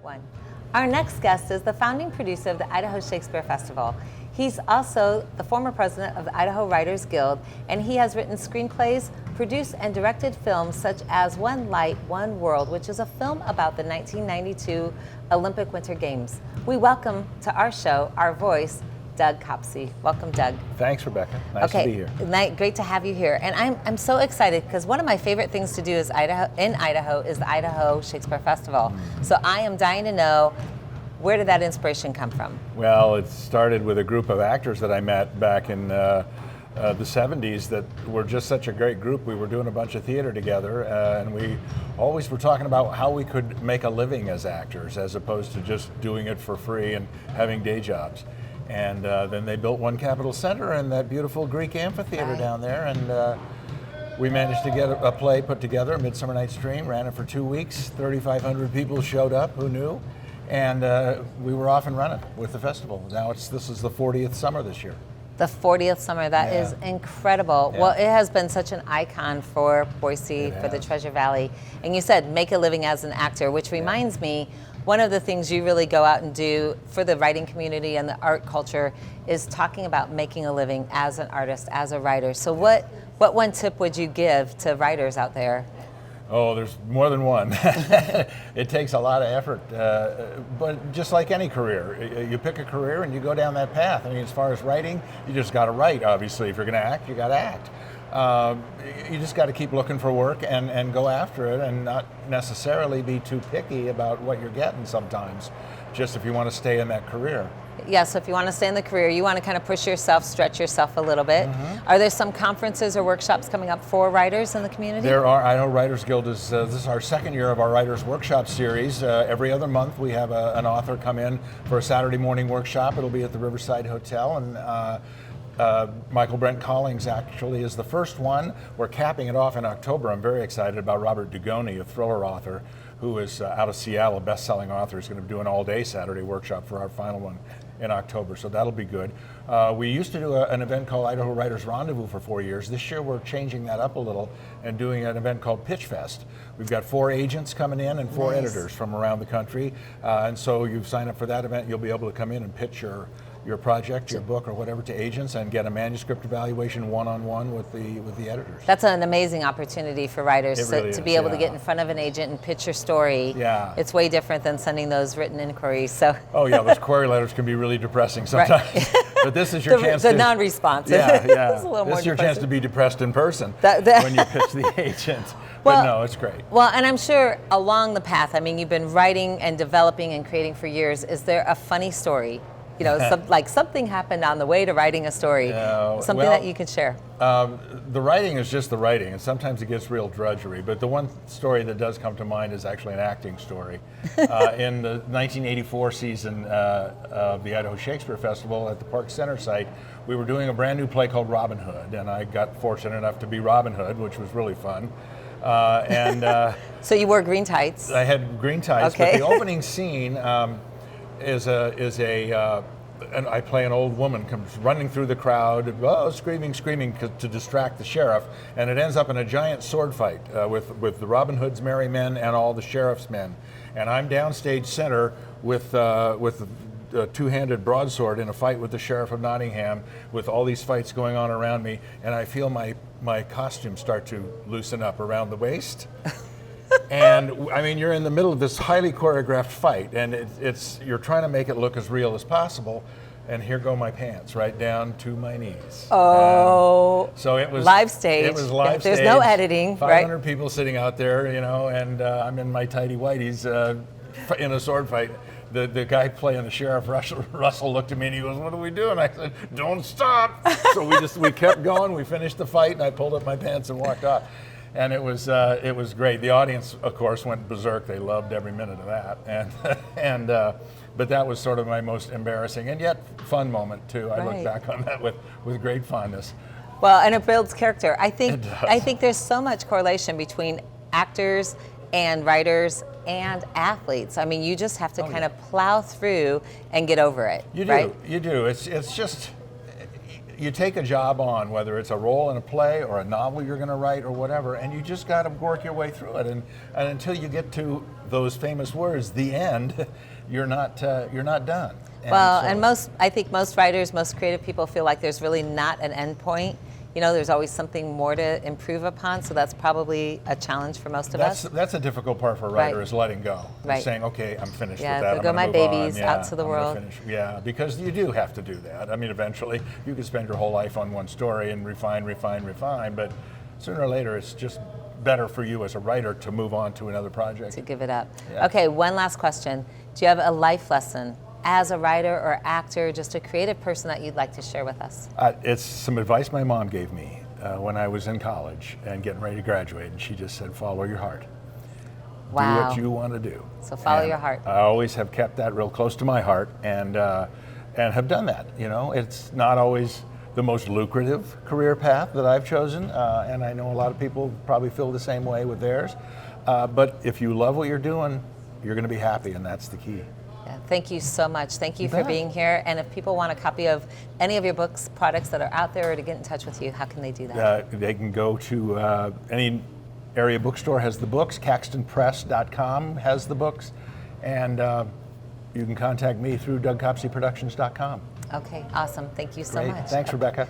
One. Our next guest is the founding producer of the Idaho Shakespeare Festival. He's also the former president of the Idaho Writers Guild, and he has written screenplays, produced and directed films such as One Light, One World, which is a film about the 1992 Olympic Winter Games. We welcome to our show, our voice, Doug Copsey. Welcome, Doug. Thanks, Rebecca. Nice to be here. Great to have you here. And I'm so excited because one of my favorite things to do is in Idaho is the Idaho Shakespeare Festival. So I am dying to know, where did that inspiration come from? Well, it started with a group of actors that I met back in the 70s that were just such a great group. We were doing a bunch of theater together, and we always were talking about how we could make a living as actors as opposed to just doing it for free and having day jobs. And then they built One Capitol Center and that beautiful Greek amphitheater down there, and we managed to get a play put together, A Midsummer Night's Dream, ran it for 2 weeks, 3,500 people showed up, who knew? And we were off and running with the festival. Now this is the 40th summer this year. The 40th summer, that is incredible. Yeah. Well, it has been such an icon for Boise, for the Treasure Valley. And you said make a living as an actor, which reminds me, one of the things you really go out and do for the writing community and the art culture is talking about making a living as an artist, as a writer. So what one tip would you give to writers out there? Oh, there's more than one. It takes a lot of effort, but just like any career, you pick a career and you go down that path. I mean, as far as writing, you just got to write, obviously. If you're going to act, you got to act. You just got to keep looking for work and go after it and not necessarily be too picky about what you're getting sometimes, just if you want to stay in that career. Yeah, so if you want to stay in the career, you want to kind of push yourself, stretch yourself a little bit. Are there some conferences or workshops coming up for writers in the community? There are. Idaho Writers Guild this is our second year of our Writers Workshop series. Every other month we have an author come in for a Saturday morning workshop. It'll be at the Riverside Hotel, and Michael Brent Collings actually is the first one. We're capping it off in October. I'm very excited about Robert Dugoni, a thriller author who is out of Seattle, a best-selling author. He's going to do an all-day Saturday workshop for our final one in October, so that'll be good. We used to do an event called Idaho Writers Rendezvous for 4 years. This year we're changing that up a little and doing an event called Pitch Fest. We've got 4 agents coming in and 4 editors from around the country, and so you sign up for that event, you'll be able to come in and pitch your project, your book, or whatever to agents and get a manuscript evaluation one-on-one with the editors. That's an amazing opportunity for writers to be able to get in front of an agent and pitch your story. Yeah. It's way different than sending those written inquiries. So. Oh yeah, those query letters can be really depressing sometimes. Right. But this is your chance to... The non-responsive. Yeah. It's a little this more is your depressing. chance to be depressed in person when you pitch the agent. But no, it's great. Well, and I'm sure along the path, I mean, you've been writing and developing and creating for years. Is there a funny story? You know, like something happened on the way to writing a story, something that you can share. The writing is just the writing, and sometimes it gets real drudgery, but the one story that does come to mind is actually an acting story. In the 1984 season of the Idaho Shakespeare Festival at the Park Center site, we were doing a brand new play called Robin Hood, and I got fortunate enough to be Robin Hood, which was really fun. So you wore green tights? I had green tights, but the opening scene and I play an old woman comes running through the crowd, screaming to distract the sheriff, and it ends up in a giant sword fight with the Robin Hood's merry men and all the sheriff's men, and I'm downstage center with a two-handed broadsword in a fight with the sheriff of Nottingham, with all these fights going on around me, and I feel my costume start to loosen up around the waist. And I mean, you're in the middle of this highly choreographed fight, and you're trying to make it look as real as possible. And here go my pants, right down to my knees. Oh, so it was live stage. It was live stage. There's no editing, 500 people sitting out there, you know, and I'm in my tighty whities in a sword fight. The guy playing the sheriff, Russell, looked at me and he goes, "What are we doing?" I said, "Don't stop." So we kept going. We finished the fight, and I pulled up my pants and walked off. And it was great. The audience, of course, went berserk. They loved every minute of that. But that was sort of my most embarrassing and yet fun moment too. I look back on that with great fondness. Well, and it builds character. I think there's so much correlation between actors and writers and athletes. I mean, you just have to kind of plow through and get over it. You do. You do. It's just. you take a job on, whether it's a role in a play or a novel you're going to write or whatever, and you just got to work your way through it. And until you get to those famous words, the end, you're not done. I think most writers, most creative people feel like there's really not an end point. You know, there's always something more to improve upon, so that's probably a challenge for most of us. That's a difficult part for a writer, is letting go. Right. Saying, okay, I'm finished with that. Yeah, go my babies out to the I'm world. Yeah, because you do have to do that. I mean, eventually, you could spend your whole life on one story and refine, but sooner or later, it's just better for you as a writer to move on to another project. To give it up. Yeah. Okay, one last question. Do you have a life lesson as a writer or actor, just a creative person that you'd like to share with us? It's some advice my mom gave me when I was in college and getting ready to graduate, and she just said, follow your heart. Wow. Do what you want to do. So follow your heart. I always have kept that real close to my heart, and have done that. You know, it's not always the most lucrative career path that I've chosen, and I know a lot of people probably feel the same way with theirs. But if you love what you're doing, you're going to be happy, and that's the key. Yeah, thank you so much. Thank you for being here. And if people want a copy of any of your books, products that are out there, or to get in touch with you, how can they do that? They can go to any area bookstore has the books. CaxtonPress.com has the books. And you can contact me through DougCopseyProductions.com. Okay, awesome. Thank you so much. Thanks, Rebecca.